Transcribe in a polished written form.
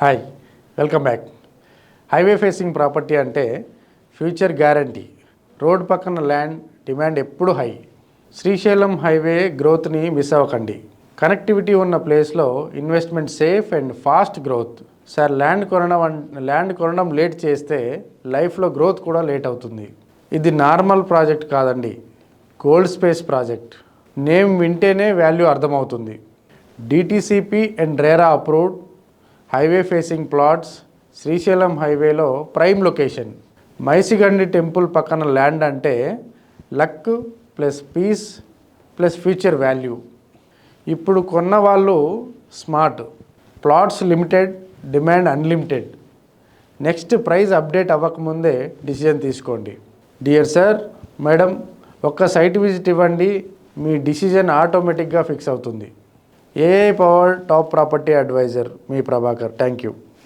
Hi, welcome back. Highway facing property అంటే future guarantee. Road పక్కన land demand ఎప్పుడు high. Srisailam highway గ్రోత్ని miss అవ్వకండి. కనెక్టివిటీ ఉన్న ప్లేస్లో investment safe and fast growth. Sir, land కొనడం లేట్ చేస్తే లైఫ్లో గ్రోత్ కూడా లేట్ అవుతుంది. ఇది నార్మల్ ప్రాజెక్ట్ కాదండి, గోల్డ్ స్పేస్ ప్రాజెక్ట్. నేమ్ వింటేనే వాల్యూ అర్థమవుతుంది. DTCP and RERA approved highway facing plots. Srisailam హైవేలో ప్రైమ్ లొకేషన్. మైసిగండి టెంపుల్ పక్కన ల్యాండ్ అంటే luck plus peace plus future value. ఇప్పుడు కొన్న వాళ్ళు smart. Plots limited, demand unlimited. Next price update అవ్వకముందే డిసిజన్ తీసుకోండి. డియర్ సార్, మేడం, ఒక్క సైట్ విజిట్ ఇవ్వండి, మీ డిసిజన్ ఆటోమేటిక్గా ఫిక్స్ అవుతుంది. AI powered top property advisor మీ ప్రభాకర్. Thank you.